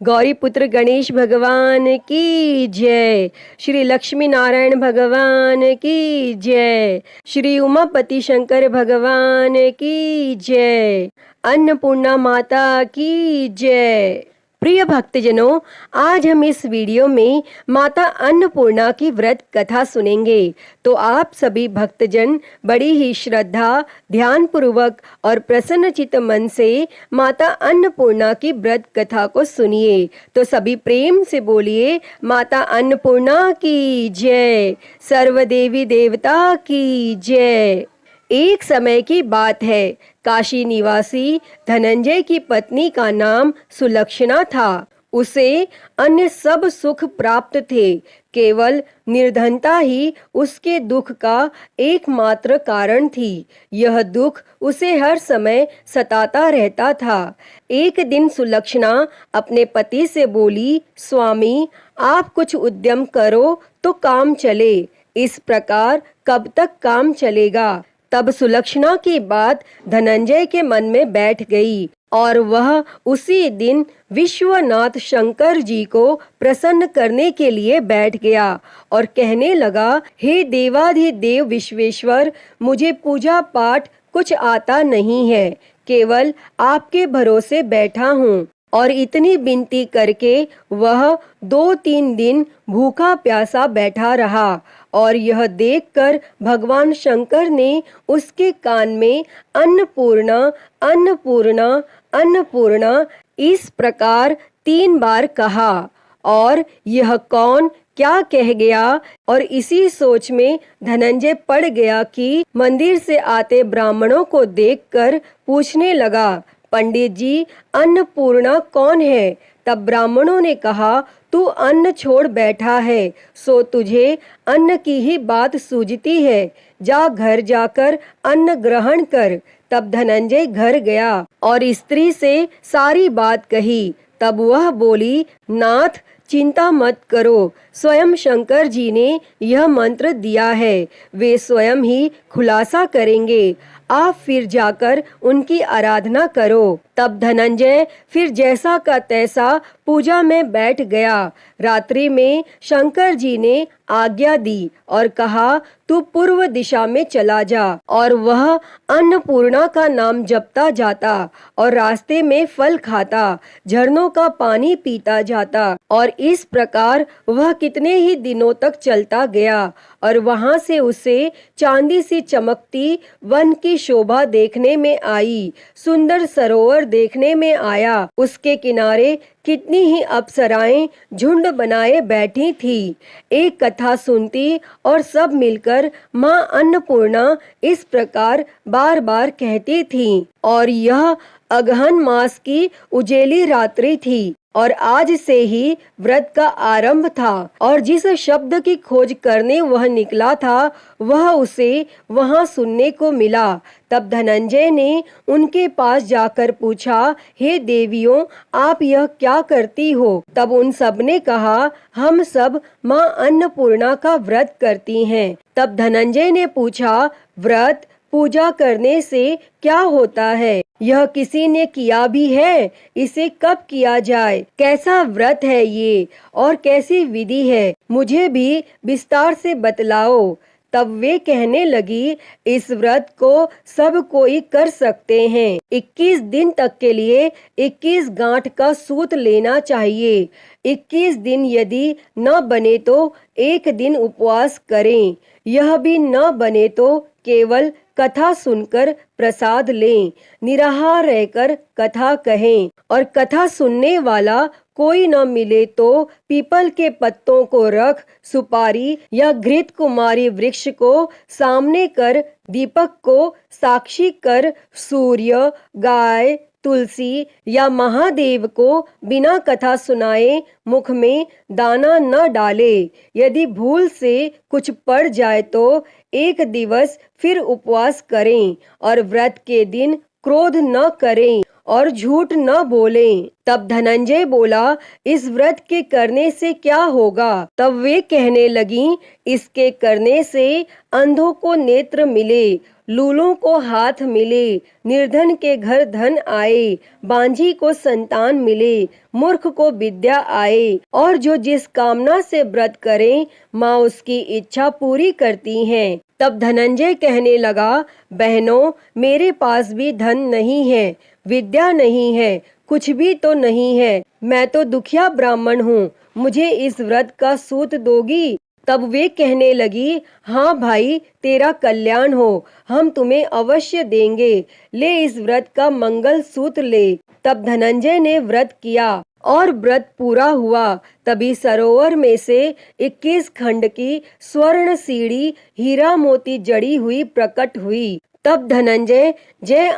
गौरी पुत्र गणेश भगवान की जय। श्री लक्ष्मी नारायण भगवान की जय। श्री उमापति शंकर भगवान की जय। अन्नपूर्णा माता की जय। प्रिय भक्तजनों, आज हम इस वीडियो में माता अन्नपूर्णा की व्रत कथा सुनेंगे। तो आप सभी भक्तजन बड़ी ही श्रद्धा, ध्यान पूर्वक और प्रसन्नचित्त मन से माता अन्नपूर्णा की व्रत कथा को सुनिए। तो सभी प्रेम से बोलिए, माता अन्नपूर्णा की जय, सर्व देवी देवता की जय। एक समय की बात है, काशी निवासी धनंजय की पत्नी का नाम सुलक्षणा था। उसे अन्य सब सुख प्राप्त थे, केवल निर्धनता ही उसके दुख का एकमात्र कारण थी। यह दुख उसे हर समय सताता रहता था। एक दिन सुलक्षणा अपने पति से बोली, स्वामी, आप कुछ उद्यम करो तो काम चले। इस प्रकार कब तक काम चलेगा? तब सुलक्षणा की बात धनंजय के मन में बैठ गई और वह उसी दिन विश्वनाथ शंकर जी को प्रसन्न करने के लिए बैठ गया और कहने लगा, हे देवाधिदेव विश्वेश्वर, मुझे पूजा पाठ कुछ आता नहीं है, केवल आपके भरोसे बैठा हूँ। और इतनी विनती करके वह 2-3 दिन भूखा प्यासा बैठा रहा और यह देखकर भगवान शंकर ने उसके कान में अन्नपूर्णा अन्नपूर्णा अन्नपूर्णा इस प्रकार 3 बार कहा। और यह कौन क्या कह गया? और इसी सोच में धनंजय पड़ गया कि मंदिर से आते ब्राह्मणों को देखकर पूछने लगा, पंडित जी, अन्नपूर्णा कौन है? तब ब्राह्मणों ने कहा, तू अन्न छोड़ बैठा है, सो तुझे अन्न की ही बात सूझती है। जा घर जाकर अन्न ग्रहण कर। तब धनंजय घर गया और स्त्री से सारी बात कही। तब वह बोली, नाथ, चिंता मत करो, स्वयं शंकर जी ने यह मंत्र दिया है, वे स्वयं ही खुलासा करेंगे। आप फिर जाकर उनकी आराधना करो। तब धनंजय फिर जैसा का तैसा पूजा में बैठ गया। रात्रि में शंकर जी ने आज्ञा दी और कहा, तू पूर्व दिशा में चला जा। और वह अन्नपूर्णा का नाम जपता जाता और रास्ते में फल खाता, झरनों का पानी पीता जाता। और इस प्रकार वह कितने ही दिनों तक चलता गया और वहां से उसे चांदी सी चमकती वन की शोभा देखने में आई, सुंदर सरोवर देखने में आया। उसके किनारे कितनी ही अप्सराएं झुंड बनाए बैठी थी, एक कथा सुनती और सब मिलकर माँ अन्नपूर्णा इस प्रकार बार बार कहती थी। और यह अगहन मास की उजेली रात्रि थी और आज से ही व्रत का आरंभ था। और जिस शब्द की खोज करने वह निकला था, वह उसे वहां सुनने को मिला। तब धनंजय ने उनके पास जाकर पूछा, हे देवियों, आप यह क्या करती हो? तब उन सब ने कहा, हम सब माँ अन्नपूर्णा का व्रत करती हैं। तब धनंजय ने पूछा, व्रत पूजा करने से क्या होता है? यह किसी ने किया भी है? इसे कब किया जाए? कैसा व्रत है ये और कैसी विधि है? मुझे भी विस्तार से बतलाओ। तब वे कहने लगी, इस व्रत को सब कोई कर सकते हैं। 21 दिन तक के लिए 21 गांठ का सूत लेना चाहिए। 21 दिन यदि न बने तो एक दिन उपवास करें। यह भी न बने तो केवल कथा सुनकर प्रसाद लें, निराहार रहकर कथा कहें। और कथा सुनने वाला कोई न मिले तो पीपल के पत्तों को रख, सुपारी या घृत कुमारी वृक्ष को सामने कर, दीपक को साक्षी कर, सूर्य, गाय, तुलसी या महादेव को बिना कथा सुनाए मुख में दाना न डाले। यदि भूल से कुछ पड़ जाए तो एक दिवस फिर उपवास करें और व्रत के दिन क्रोध न करें और झूठ न बोलें। तब धनंजय बोला, इस व्रत के करने से क्या होगा? तब वे कहने लगीं, इसके करने से अंधों को नेत्र मिले, लूलों को हाथ मिले, निर्धन के घर धन आए, बांझी को संतान मिले, मूर्ख को विद्या आए, और जो जिस कामना से व्रत करें माँ उसकी इच्छा पूरी करती हैं। तब धनंजय कहने लगा, बहनों, मेरे पास भी धन नहीं है, विद्या नहीं है, कुछ भी तो नहीं है, मैं तो दुखिया ब्राह्मण हूँ, मुझे इस व्रत का सूत दोगी? तब वे कहने लगी, हाँ भाई, तेरा कल्याण हो, हम तुम्हें अवश्य देंगे, ले इस व्रत का मंगल सूत्र ले। तब धनंजय ने व्रत किया और व्रत पूरा हुआ। तभी सरोवर में से 21 खंड की स्वर्ण सीढ़ी हीरा मोती जड़ी हुई प्रकट हुई। तब धनंजय जय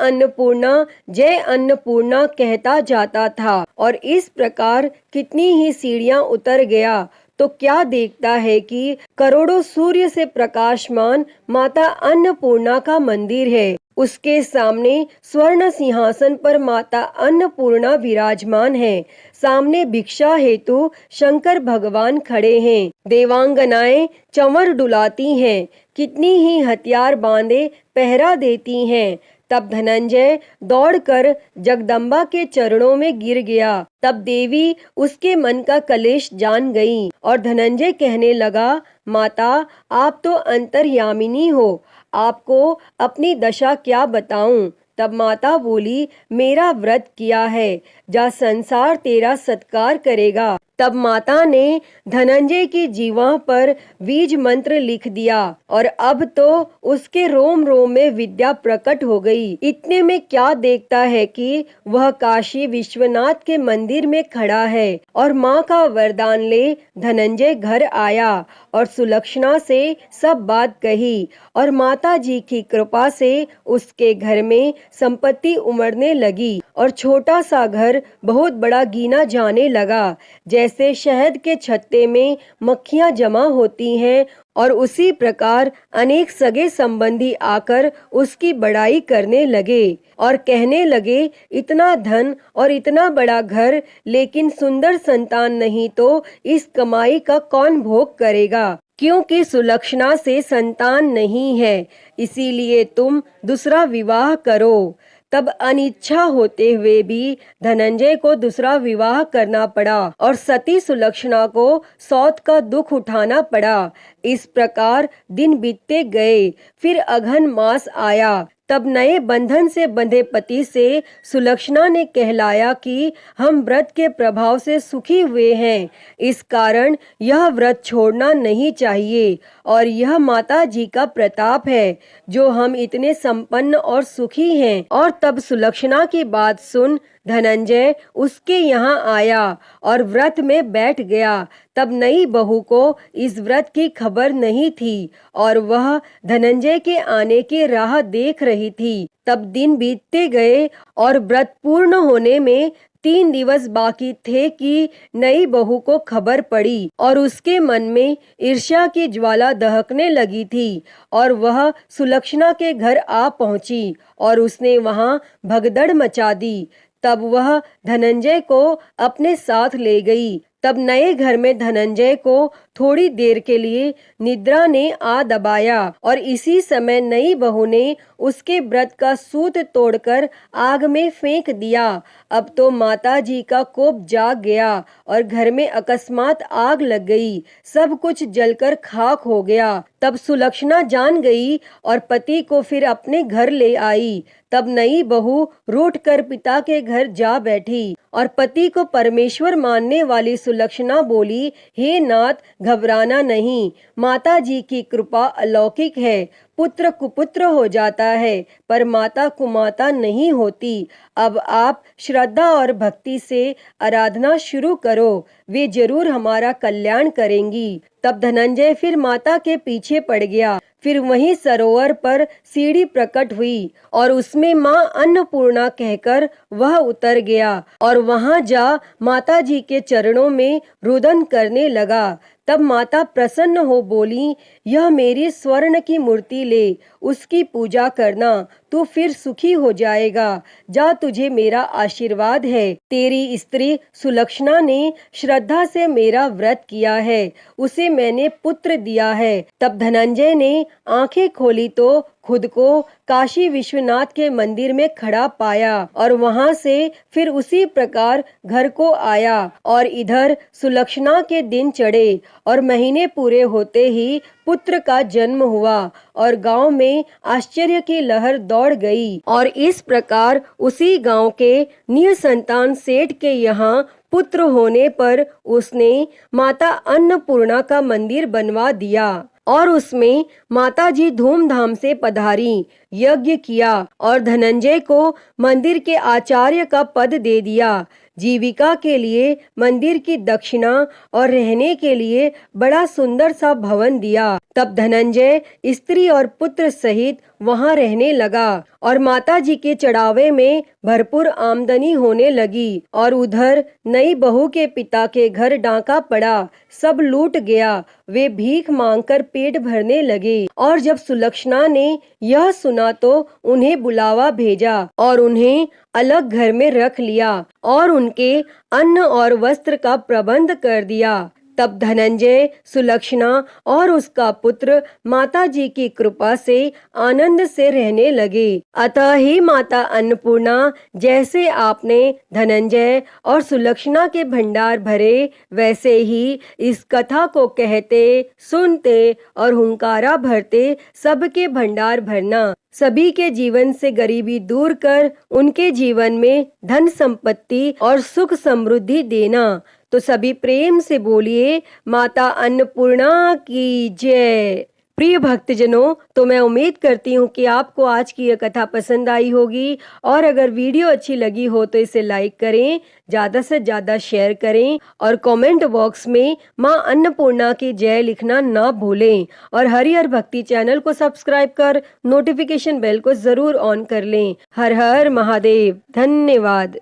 अन्नपूर्णा कहता जाता था और इस प्रकार कितनी ही सीढ़ियां उतर गया तो क्या देखता है कि करोड़ों सूर्य से प्रकाशमान माता अन्नपूर्णा का मंदिर है। उसके सामने स्वर्ण सिंहासन पर माता अन्नपूर्णा विराजमान है। सामने भिक्षा हेतु शंकर भगवान खड़े हैं। देवांगनाएं चंवर डुलाती हैं, कितनी ही हथियार बांधे पहरा देती हैं। तब धनंजय दौड़कर जगदम्बा के चरणों में गिर गया। तब देवी उसके मन का कलेश जान गई और धनंजय कहने लगा, माता, आप तो अंतर्यामिनी हो, आपको अपनी दशा क्या बताऊं? तब माता बोली, मेरा व्रत किया है, जा संसार तेरा सत्कार करेगा। तब माता ने धनंजय की जीवा पर बीज मंत्र लिख दिया और अब तो उसके रोम रोम में विद्या प्रकट हो गई। इतने में क्या देखता है कि वह काशी विश्वनाथ के मंदिर में खड़ा है और माँ का वरदान ले धनंजय घर आया और सुलक्षणा से सब बात कही और माता जी की कृपा से उसके घर में संपत्ति उमड़ने लगी और छोटा सा घर बहुत बड़ा गिना जाने लगा। जैसे शहद के छत्ते में मक्खियां जमा होती हैं और उसी प्रकार अनेक सगे संबंधी आकर उसकी बड़ाई करने लगे और कहने लगे, इतना धन और इतना बड़ा घर, लेकिन सुंदर संतान नहीं तो इस कमाई का कौन भोग करेगा? क्योंकि सुलक्षणा से संतान नहीं है, इसीलिए तुम दूसरा विवाह करो। तब अनिच्छा होते हुए भी धनंजय को दूसरा विवाह करना पड़ा और सती सुलक्षणा को सौत का दुख उठाना पड़ा। इस प्रकार दिन बीतते गए। फिर अघन मास आया। तब नए बंधन से बंधे पति से सुलक्षणा ने कहलाया कि हम व्रत के प्रभाव से सुखी हुए हैं, इस कारण यह व्रत छोड़ना नहीं चाहिए और यह माता जी का प्रताप है जो हम इतने संपन्न और सुखी हैं। और तब सुलक्षणा की बात सुन धनंजय उसके यहाँ आया और व्रत में बैठ गया। तब नई बहू को इस व्रत की खबर नहीं थी और वह धनंजय के आने की राह देख रही थी। तब दिन बीतते गए और व्रत पूर्ण होने में 3 दिवस बाकी थे कि नई बहू को खबर पड़ी और उसके मन में ईर्ष्या की ज्वाला दहकने लगी थी और वह सुलक्षणा के घर आ पहुंची और उसने वहां भगदड़ मचा दी। तब वह धनंजय को अपने साथ ले गई। तब नए घर में धनंजय को थोड़ी देर के लिए निद्रा ने आ दबाया और इसी समय नई बहू ने उसके व्रत का सूत तोड़कर आग में फेंक दिया। अब तो माता जी का कोप जाग गया और घर में अकस्मात आग लग गई, सब कुछ जलकर खाक हो गया। तब सुलक्षणा जान गई और पति को फिर अपने घर ले आई। तब नई बहू रूठ कर पिता के घर जा बैठी और पति को परमेश्वर मानने वाली सुलक्षणा बोली, हे नाथ, घबराना नहीं, माता जी की कृपा अलौकिक है। पुत्र कुपुत्र हो जाता है पर माता कुमाता नहीं होती। अब आप श्रद्धा और भक्ति से आराधना शुरू करो, वे जरूर हमारा कल्याण करेंगी। तब धनंजय फिर माता के पीछे पड़ गया। फिर वहीं सरोवर पर सीढ़ी प्रकट हुई और उसमें माँ अन्नपूर्णा कहकर वह उतर गया और वहां जा माता जी के चरणों में रुदन करने लगा। तब माता प्रसन्न हो बोली, यह मेरी स्वर्ण की मूर्ति ले, उसकी पूजा करना, तू फिर सुखी हो जाएगा। जा, तुझे मेरा आशीर्वाद है। तेरी स्त्री सुलक्षणा ने श्रद्धा से मेरा व्रत किया है, उसे मैंने पुत्र दिया है। तब धनंजय ने आंखें खोली तो खुद को काशी विश्वनाथ के मंदिर में खड़ा पाया और वहां से फिर उसी प्रकार घर को आया। और इधर सुलक्षणा के दिन चढ़े और महीने पूरे होते ही पुत्र का जन्म हुआ और गांव में आश्चर्य की लहर दौड़ गई। और इस प्रकार उसी गांव के निसंतान सेठ के यहाँ पुत्र होने पर उसने माता अन्नपूर्णा का मंदिर बनवा दिया और उसमें माताजी धूमधाम से पधारी, यज्ञ किया और धनंजय को मंदिर के आचार्य का पद दे दिया। जीविका के लिए मंदिर की दक्षिणा और रहने के लिए बड़ा सुंदर सा भवन दिया। तब धनंजय स्त्री और पुत्र सहित वहां रहने लगा और माताजी के चढ़ावे में भरपूर आमदनी होने लगी। और उधर नई बहू के पिता के घर डाका पड़ा, सब लूट गया। वे भीख मांगकर पेट भरने लगे। और जब सुलक्षणा ने यह सुना तो उन्हें बुलावा भेजा और उन्हें अलग घर में रख लिया और उनके अन्न और वस्त्र का प्रबंध कर दिया। तब धनंजय, सुलक्षणा और उसका पुत्र माताजी की कृपा से आनंद से रहने लगे। अतः ही माता अन्नपूर्णा, जैसे आपने धनंजय और सुलक्षणा के भंडार भरे, वैसे ही इस कथा को कहते, सुनते और हुंकारा भरते सबके भंडार भरना। सभी के जीवन से गरीबी दूर कर उनके जीवन में धन संपत्ति और सुख समृद्धि देना। तो सभी प्रेम से बोलिए, माता अन्नपूर्णा की जय। प्रिय भक्तजनों, तो मैं उम्मीद करती हूँ कि आपको आज की यह कथा पसंद आई होगी और अगर वीडियो अच्छी लगी हो तो इसे लाइक करें, ज़्यादा से ज़्यादा शेयर करें और कमेंट बॉक्स में माँ अन्नपूर्णा की जय लिखना ना भूलें। और हरिहर भक्ति चैनल को सब्सक्राइब कर नोटिफिकेशन बेल को ज़रूर ऑन कर लें। हर हर महादेव। धन्यवाद।